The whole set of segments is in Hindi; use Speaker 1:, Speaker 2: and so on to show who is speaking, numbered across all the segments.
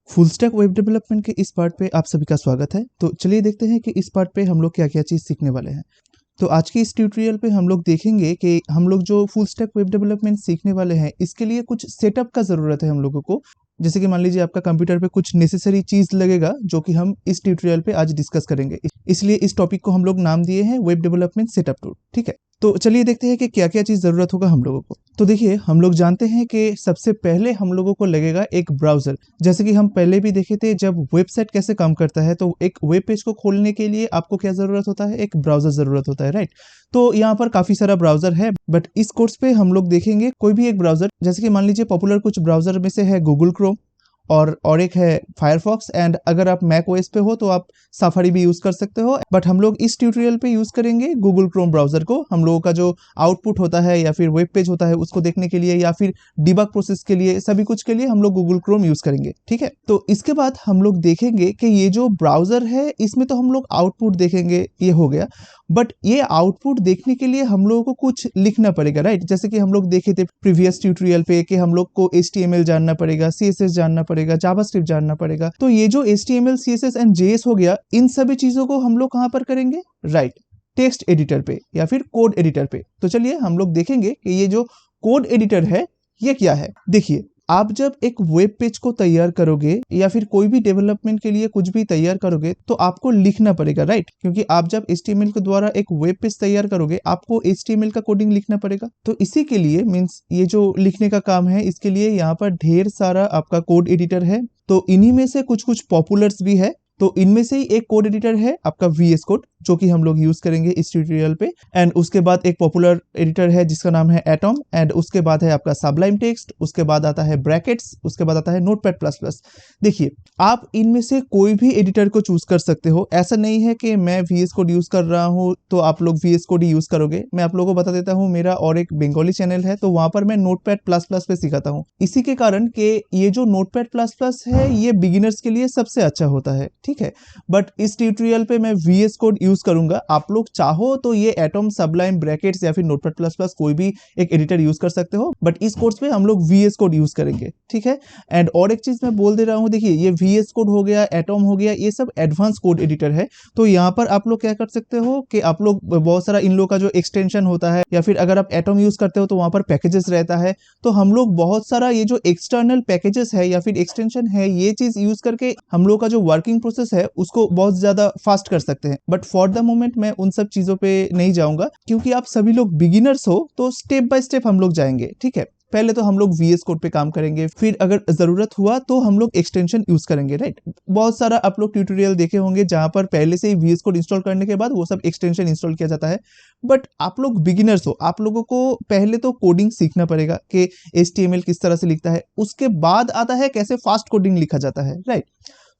Speaker 1: फुल स्टैक वेब डेवलपमेंट के इस पार्ट पे आप सभी का स्वागत है। तो चलिए देखते हैं कि इस पार्ट पे हम लोग क्या क्या चीज़ सीखने वाले हैं। तो आज के इस ट्यूटोरियल पे हम लोग देखेंगे कि हम लोग जो फुल स्टैक वेब डेवलपमेंट सीखने वाले हैं इसके लिए कुछ सेटअप का ज़रूरत है हम लोगों को। जैसे कि मान लीजिए आपका कंप्यूटर पे कुछ नेसेसरी चीज़ लगेगा जो कि हम इस ट्यूटोरियल पे आज डिस्कस करेंगे। इसलिए इस टॉपिक को हम लोग नाम दिए हैं वेब डेवलपमेंट सेटअप टूल। ठीक है, तो चलिए देखते हैं कि क्या क्या चीज़ ज़रूरत होगा हम लोगों को। तो देखिए, हम लोग जानते हैं कि सबसे पहले हम लोगों को लगेगा एक ब्राउज़र। जैसे कि हम पहले भी देखे थे, जब वेबसाइट कैसे काम करता है, तो एक वेब पेज को खोलने के लिए आपको क्या ज़रूरत होता है? एक ब्राउज़र ज़रूरत होता है, राइट? तो यहाँ पर काफ़ी सारा ब्राउज़र है, बट इस कोर्स पे हम लोग देखेंगे कोई भी एक ब्राउज़र। जैसे कि मान लीजिए पॉपुलर कुछ ब्राउज़र में से है गूगल क्रोम और एक है फायरफॉक्स, एंड अगर आप मैक ओएस पे हो तो आप सफारी भी यूज़ कर सकते हो। बट हम लोग इस ट्यूटोरियल पे यूज़ करेंगे गूगल क्रोम ब्राउज़र को। हम लोगों का जो आउटपुट होता है या फिर वेब पेज होता है उसको देखने के लिए या फिर डिबग प्रोसेस के लिए, सभी कुछ के लिए हम लोग गूगल क्रोम यूज़ करेंगे। ठीक है, तो इसके बाद हम लोग देखेंगे कि ये जो ब्राउज़र है इसमें तो हम लोग आउटपुट देखेंगे, ये हो गया। बट ये आउटपुट देखने के लिए हम लोगों को कुछ लिखना पड़ेगा, राइट? जैसे कि हम लोग देखे थे प्रीवियस ट्यूटोरियल पे कि हम लोग को HTML जानना पड़ेगा, CSS जानना पड़ेगा, जावास्क्रिप्ट जानना पड़ेगा। तो ये जो HTML, CSS एंड JS हो गया, इन सभी चीजों को हम लोग कहाँ पर करेंगे? राइट, टेक्स्ट एडिटर पे या फिर कोड एडिटर पे। तो चलिए हम लोग देखेंगे कि ये जो कोड एडिटर है ये क्या है। देखिए, आप जब एक वेब पेज को तैयार करोगे या फिर कोई भी डेवलपमेंट के लिए कुछ भी तैयार करोगे तो आपको लिखना पड़ेगा, राइट? क्योंकि आप जब HTML के द्वारा एक वेब पेज तैयार करोगे आपको HTML का कोडिंग लिखना पड़ेगा। तो इसी के लिए मीन्स ये जो लिखने का काम है, इसके लिए यहाँ पर ढेर सारा आपका कोड एडिटर है। तो इन्हीं में से कुछ कुछ पॉपुलर्स भी है। तो इनमें से ही एक कोड एडिटर है आपका VS कोड, जो कि हम लोग यूज करेंगे इस ट्यूटोरियल पे। एंड उसके बाद एक पॉपुलर एडिटर है जिसका नाम है एटम, एंड उसके बाद है आपका सबलाइम टेक्स्ट, उसके बाद आता है ब्रैकेट्स, उसके बाद आता है नोटपैड प्लस प्लस। देखिए, आप इनमें से कोई भी एडिटर को चूज कर सकते हो। ऐसा नहीं है कि मैं VS कोड यूज कर रहा हूँ तो आप लोग VS कोड ही यूज करोगे। मैं आप लोगों को बता देता हूँ, मेरा और एक बंगाली चैनल है तो वहां पर मैं नोटपैड प्लस प्लस पे सिखाता हूँ। इसी के कारण कि ये जो नोटपैड प्लस प्लस है ये बिगिनर्स के लिए सबसे अच्छा होता है। ठीक है, बट इस ट्यूटोरियल पे मैं VS कोड यूज करूंगा। आप लोग चाहो तो ये एटम, सबलाइम, ब्रैकेट्स या फिर नोटपैड प्लस प्लस कोई भी एक एडिटर यूज कर सकते हो, बट इस कोर्स पे हम लोग VS कोड यूज करेंगे। ठीक है, एंड और एक चीज मैं बोल दे रहा हूँ, देखिए ये VS कोड हो गया, एटम हो गया, ये सब एडवांस कोड एडिटर है। तो यहाँ पर आप लोग क्या कर सकते हो कि आप लोग बहुत सारा इन लोग का जो एक्सटेंशन होता है, या फिर अगर आप एटम यूज करते हो तो वहां पर पैकेजेस रहता है। तो हम लोग बहुत सारा ये जो एक्सटर्नल पैकेजेस है या फिर एक्सटेंशन है, ये चीज यूज करके हम लोग का जो वर्किंग प्रोसेस है उसको बहुत ज्यादा फास्ट कर सकते हैं। बट फॉर द मोमेंट मैं उन सब चीजों पे नहीं जाऊंगा, क्योंकि आप सभी लोग बिगिनर्स हो। तो स्टेप बाय स्टेप हम लोग जाएंगे। ठीक है, पहले तो हम लोग VS कोड पे काम करेंगे, फिर अगर जरूरत हुआ तो हम लोग एक्सटेंशन यूज करेंगे, राइट? बहुत सारा आप लोग ट्यूटोरियल देखे होंगे जहां पर पहले से ही VS कोड इंस्टॉल करने के बाद वो सब एक्सटेंशन इंस्टॉल किया जाता है। बट आप लोग बिगिनर्स हो, आप लोगों को पहले तो कोडिंग सीखना पड़ेगा कि HTML किस तरह से लिखता है, उसके बाद आता है कैसे फास्ट कोडिंग लिखा जाता है, राइट?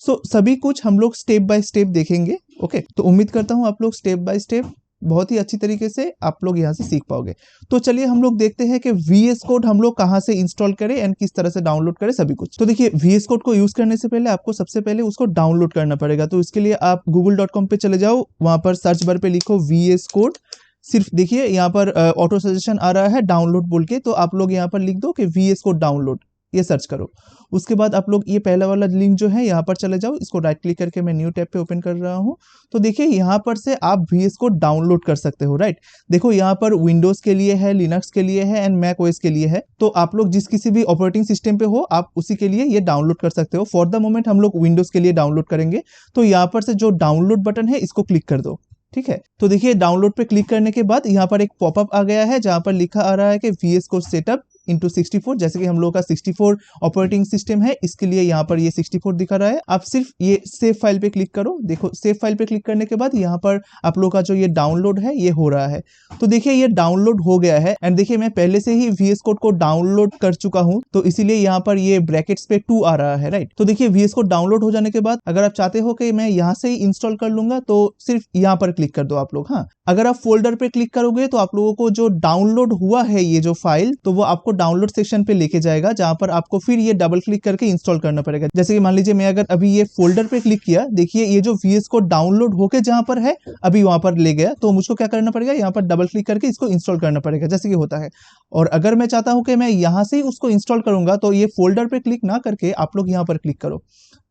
Speaker 1: सो सभी कुछ हम लोग स्टेप बाय स्टेप देखेंगे। ओके, तो उम्मीद करता हूं आप लोग स्टेप बाय स्टेप बहुत ही अच्छी तरीके से आप लोग यहाँ से सीख पाओगे। तो चलिए हम लोग देखते हैं कि VS कोड हम लोग कहाँ से इंस्टॉल करें एंड किस तरह से डाउनलोड करें सभी कुछ। तो देखिए, VS कोड को यूज करने से पहले आपको सबसे पहले उसको डाउनलोड करना पड़ेगा। तो इसके लिए आप google.com पे चले जाओ, वहां पर सर्च बार पे लिखो VS कोड। सिर्फ देखिए यहाँ पर ऑटो सजेशन आ रहा है डाउनलोड बोल के, तो आप लोग यहाँ पर लिख दो कि VS कोड डाउनलोड, ये सर्च करो। उसके बाद आप लोग ये पहला वाला लिंक जो है यहाँ पर चले जाओ, इसको राइट क्लिक करके मैं न्यू टैब पे ओपन कर रहा हूँ। तो देखिए यहाँ पर से आप VS कोड डाउनलोड कर सकते हो, राइट? देखो यहाँ पर विंडोज के लिए है, लिनक्स के लिए है एंड मैक ओएस के लिए है। तो आप लोग जिस किसी भी ऑपरेटिंग सिस्टम पे हो आप उसी के लिए ये डाउनलोड कर सकते हो। फॉर द मोमेंट हम लोग विंडोज के लिए डाउनलोड करेंगे। तो यहाँ पर से जो डाउनलोड बटन है इसको क्लिक कर दो। ठीक है, तो देखिए डाउनलोड पे क्लिक करने के बाद यहाँ पर एक पॉपअप आ गया है जहां पर लिखा आ रहा है कि VS कोड सेटअप इंटू 64। जैसे कि हम लोग का 64 ऑपरेटिंग सिस्टम है, इसके लिए यहाँ पर ये 64 दिखा रहा है। आप सिर्फ ये सेव फाइल पे क्लिक करो। देखो सेव फाइल पे क्लिक करने के बाद यहाँ पर आप लोग का जो ये डाउनलोड है ये हो रहा है। तो देखिए ये डाउनलोड हो गया है, एंड देखिए मैं पहले से ही VS कोड को डाउनलोड कर चुका हूँ, तो इसीलिए यहाँ पर ये ब्रैकेट्स पे 2 आ रहा है, राइट? तो देखिए VS कोड डाउनलोड हो जाने के बाद अगर आप चाहते हो कि मैं यहाँ से ही इंस्टॉल कर लूंगा तो सिर्फ यहाँ पर क्लिक कर दो आप लोग। हाँ, अगर आप फोल्डर पे क्लिक करोगे तो आप लोगों को जो डाउनलोड हुआ है ये जो फाइल, तो वो आपको डाउनलोड सेक्शन पे लेके जाएगा, जहां पर आपको फिर ये डबल क्लिक करके इंस्टॉल करना पड़ेगा। जैसे कि मान लीजिए मैं अगर अभी ये फोल्डर पे क्लिक किया, देखिए ये जो VS कोड डाउनलोड होके जहां पर है अभी वहां पर ले गया, तो मुझको क्या करना पड़ेगा, यहाँ पर डबल क्लिक करके इसको इंस्टॉल करना पड़ेगा, जैसे कि होता है। और अगर मैं चाहता हूं कि मैं यहां से ही उसको इंस्टॉल करूंगा, तो ये फोल्डर पे क्लिक ना करके आप लोग यहां पर क्लिक करो,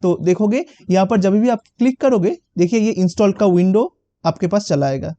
Speaker 1: तो देखोगे यहाँ पर जब भी आप क्लिक करोगे, देखिए ये इंस्टॉल का विंडो आपके पास चला आएगा।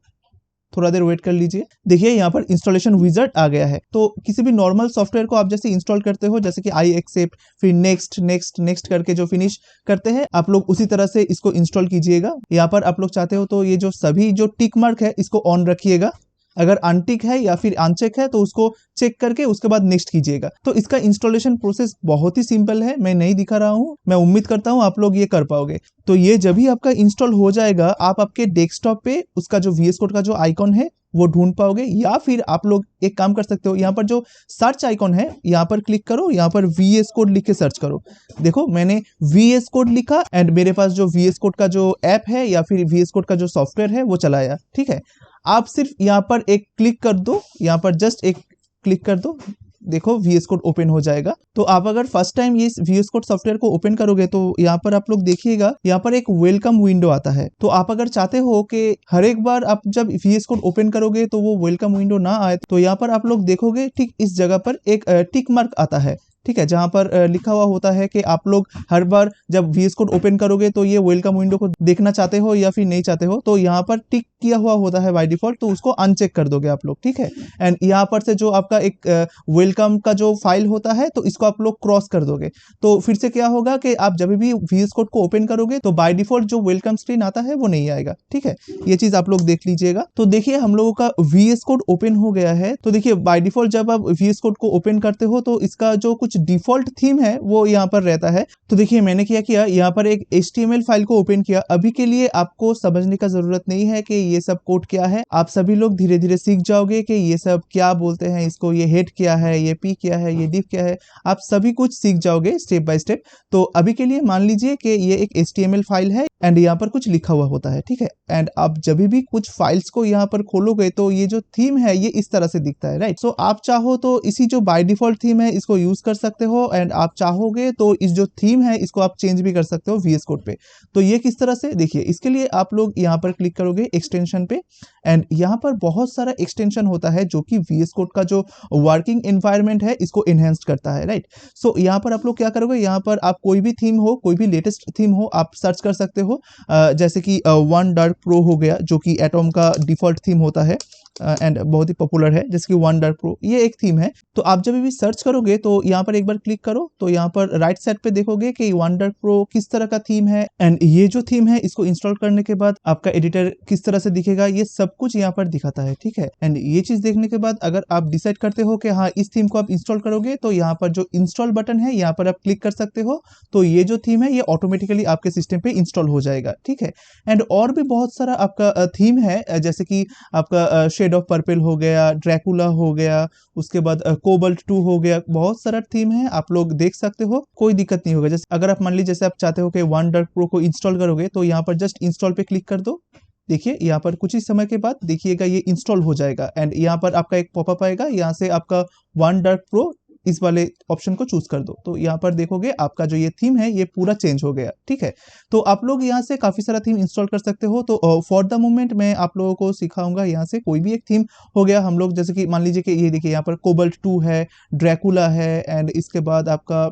Speaker 1: थोड़ा देर वेट कर लीजिए। देखिए यहाँ पर इंस्टॉलेशन विजार्ड आ गया है। तो किसी भी नॉर्मल सॉफ्टवेयर को आप जैसे इंस्टॉल करते हो, जैसे कि आई एक्सेप्ट, फिर नेक्स्ट नेक्स्ट नेक्स्ट करके जो फिनिश करते हैं, आप लोग उसी तरह से इसको इंस्टॉल कीजिएगा। यहाँ पर आप लोग चाहते हो तो ये जो सभी जो टिक मार्क है इसको ऑन रखिएगा, अगर अनटिक है या फिर अनचेक है तो उसको चेक करके उसके बाद नेक्स्ट कीजिएगा। तो इसका इंस्टॉलेशन प्रोसेस बहुत ही सिंपल है, मैं नहीं दिखा रहा हूं, मैं उम्मीद करता हूं आप लोग ये कर पाओगे। तो ये जब भी आपका इंस्टॉल हो जाएगा, आप आपके डेस्कटॉप पे उसका जो VS कोड का जो आइकॉन है वो ढूंढ पाओगे, या फिर आप लोग एक काम कर सकते हो, यहाँ पर जो सर्च आइकॉन है यहाँ पर क्लिक करो, यहाँ पर VS कोड लिख के सर्च करो। देखो मैंने VS कोड लिखा एंड मेरे पास जो VS कोड का जो ऐप है या फिर VS कोड का जो सॉफ्टवेयर है वो चलाया। ठीक है, आप सिर्फ यहाँ पर एक क्लिक कर दो, यहाँ पर जस्ट एक क्लिक कर दो, देखो VS कोड ओपन हो जाएगा। तो आप अगर फर्स्ट टाइम ये VS कोड सॉफ्टवेयर को ओपन करोगे तो यहाँ पर आप लोग देखिएगा, यहाँ पर एक वेलकम विंडो आता है। तो आप अगर चाहते हो कि हर एक बार आप जब VS कोड ओपन करोगे तो वो वेलकम विंडो ना आए, तो यहाँ पर आप लोग देखोगे ठीक इस जगह पर एक टिक मार्क आता है। ठीक है, जहां पर लिखा हुआ होता है कि आप लोग हर बार जब VS कोड ओपन करोगे तो ये वेलकम विंडो को देखना चाहते हो या फिर नहीं चाहते हो, तो यहाँ पर टिक किया हुआ होता है बाय डिफॉल्ट, तो उसको अनचेक कर दोगे आप लोग। ठीक है, एंड यहाँ पर से जो आपका एक वेलकम का जो फाइल होता है तो इसको आप लोग क्रॉस कर दोगे। तो फिर से क्या होगा कि आप जब भी VS कोड को ओपन करोगे तो बाय डिफॉल्ट जो वेलकम स्क्रीन आता है वो नहीं आएगा। ठीक है, ये चीज आप लोग देख लीजिएगा। तो देखिए हम लोगों का VS कोड ओपन हो गया है। तो देखिए बाय डिफॉल्ट जब आप VS कोड को ओपन करते हो तो इसका जो कुछ डिफॉल्ट थीम है वो यहाँ पर रहता है। तो देखिए मैंने क्या किया, यहाँ पर एक HTML फाइल को ओपन किया। अभी के लिए आपको समझने का जरूरत नहीं है कि ये सब कोड क्या है, आप सभी लोग धीरे धीरे सीख जाओगे कि ये सब क्या बोलते हैं इसको, ये हेड क्या है, ये पी क्या है, ये डिफ क्या है, आप सभी कुछ सीख जाओगे स्टेप बाय स्टेप। तो अभी के लिए मान लीजिए कि ये एक HTML फाइल है एंड यहाँ पर कुछ लिखा हुआ होता है। ठीक है, एंड आप जब भी कुछ फाइल्स को यहाँ पर खोलोगे तो ये जो थीम है ये इस तरह से दिखता है, राइट। सो आप चाहो तो इसी जो बाय डिफॉल्ट थीम है इसको यूज कर सकते हो, एंड आप चाहोगे तो इस जो थीम है इसको आप चेंज भी कर सकते हो VS कोड पे। तो ये किस तरह से, देखिए इसके लिए आप लोग यहाँ पर क्लिक करोगे एक्सटेंशन पे, एंड यहाँ पर बहुत सारा एक्सटेंशन होता है जो कि VS कोड का जो वर्किंग एनवायरनमेंट है इसको एनहेंस करता है, राइट। सो यहाँ पर आप लोग क्या करोगे, यहाँ पर आप कोई भी थीम हो, कोई भी लेटेस्ट थीम हो आप सर्च कर सकते हो। जैसे कि वन डार्क प्रो हो गया जो कि एटॉम का डिफॉल्ट थीम होता है एंड बहुत ही पॉपुलर है, जैसे कि वन डार्क प्रो, ये एक थीम है। तो आप जब भी सर्च करोगे तो यहाँ पर एक बार क्लिक करो, तो यहाँ पर राइट साइड पे देखोगे कि वन डार्क प्रो किस तरह का थीम है, एंड ये जो थीम है इसको इंस्टॉल करने के बाद आपका एडिटर किस तरह से दिखेगा, ये सब कुछ यहाँ पर दिखाता है। ठीक है, एंड ये चीज देखने के बाद अगर आप डिसाइड करते हो कि हाँ इस थीम को आप इंस्टॉल करोगे, तो यहाँ पर जो इंस्टॉल बटन है यहाँ पर आप क्लिक कर सकते हो। तो ये जो थीम है ये ऑटोमेटिकली आपके सिस्टम पे इंस्टॉल हो जाएगा। ठीक है, एंड और भी बहुत सारा आपका थीम है, जैसे कि आपका शेड ऑफ पर्पल हो गया, ड्रैकुला हो गया, उसके बाद कोबल्ट 2 हो गया, बहुत सारा थीम है, आप लोग देख सकते हो, कोई दिक्कत नहीं होगा। जैसे अगर आप मान लीजिए जैसे आप चाहते हो कि वन डार्क प्रो को इंस्टॉल करोगे, तो यहाँ पर जस्ट इंस्टॉल पे क्लिक कर दो। देखिए यहाँ पर कुछ ही समय के बाद देखिएगा ये इंस्टॉल हो जाएगा, एंड यहाँ पर आपका एक पॉपअप आएगा, यहाँ से आपका वन डार्क प्रो इस वाले ऑप्शन को चूज कर दो। तो यहाँ पर देखोगे आपका जो ये थीम है ये पूरा चेंज हो गया। ठीक है, तो आप लोग यहाँ से काफी सारा थीम इंस्टॉल कर सकते हो। तो फॉर द मोमेंट मैं आप लोगों को सिखाऊंगा यहाँ से कोई भी एक थीम हो गया। हम लोग जैसे कि मान लीजिए कि ये देखिए यहाँ पर कोबल्ट 2 है, ड्रैकुला है, एंड इसके बाद आपका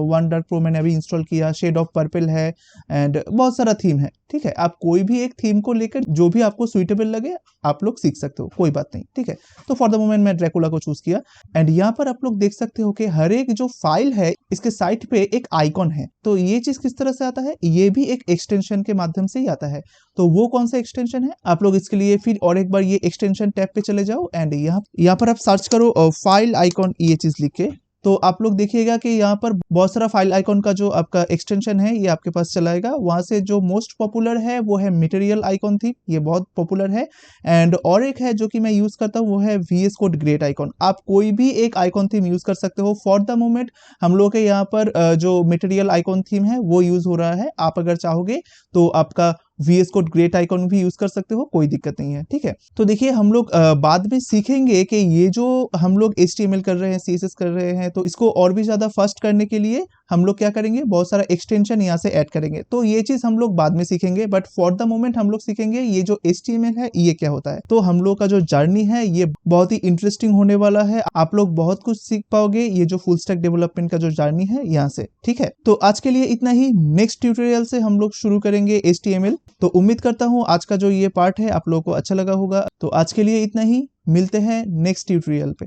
Speaker 1: वन डार्क प्रो मैंने अभी इंस्टॉल किया, शेड ऑफ पर्पल है, एंड बहुत सारा थीम है। ठीक है, आप कोई भी एक थीम को लेकर जो भी आपको सुइटेबल लगे आप लोग सीख सकते हो, कोई बात नहीं। ठीक है, तो फॉर द मोमेंट मैं ड्रैकुला को चूज किया, एंड यहाँ पर आप लोग देख सकते हो कि हर एक जो फाइल है इसके साइड पे एक आइकॉन है। तो ये चीज किस तरह से आता है, ये भी एक एक्सटेंशन के माध्यम से ही आता है। तो वो कौन सा एक्सटेंशन है, आप लोग इसके लिए फिर और एक बार ये एक्सटेंशन टैब पे चले जाओ, एंड यहाँ पर आप सर्च करो फाइल आइकॉन, ये चीज लिख के। तो आप लोग देखिएगा कि यहाँ पर बहुत सारा फाइल आइकॉन का जो आपका एक्सटेंशन है ये आपके पास चलाएगा। वहां से जो मोस्ट पॉपुलर है वो है मटेरियल आइकॉन थीम, ये बहुत पॉपुलर है, एंड और एक है जो कि मैं यूज करता हूँ वो है VS कोड ग्रेट आइकॉन। आप कोई भी एक आइकॉन थीम यूज कर सकते हो। फॉर द मोमेंट हम लोग के यहाँ पर जो मटेरियल आइकॉन थीम है वो यूज हो रहा है। आप अगर चाहोगे तो आपका VS कोड ग्रेट आइकॉन भी यूज कर सकते हो, कोई दिक्कत नहीं है, ठीक है। तो देखिए हम लोग बाद में सीखेंगे कि ये जो हम लोग HTML कर रहे हैं, CSS कर रहे हैं, तो इसको और भी ज्यादा फास्ट करने के लिए हम लोग क्या करेंगे, बहुत सारा एक्सटेंशन यहाँ से ऐड करेंगे। तो ये चीज हम लोग बाद में सीखेंगे, बट फॉर द मोमेंट हम लोग सीखेंगे ये जो HTML है ये क्या होता है। तो हम लोग का जो जर्नी है ये बहुत ही इंटरेस्टिंग होने वाला है, आप लोग बहुत कुछ सीख पाओगे ये जो फुल स्टैक डेवलपमेंट का जो जर्नी है यहाँ से, ठीक है। तो आज के लिए इतना ही, नेक्स्ट ट्यूटोरियल से हम लोग शुरू करेंगे HTML। तो उम्मीद करता हूँ आज का जो ये पार्ट है आप लोगों को अच्छा लगा होगा। तो आज के लिए इतना ही, मिलते हैं नेक्स्ट ट्यूटोरियल पे।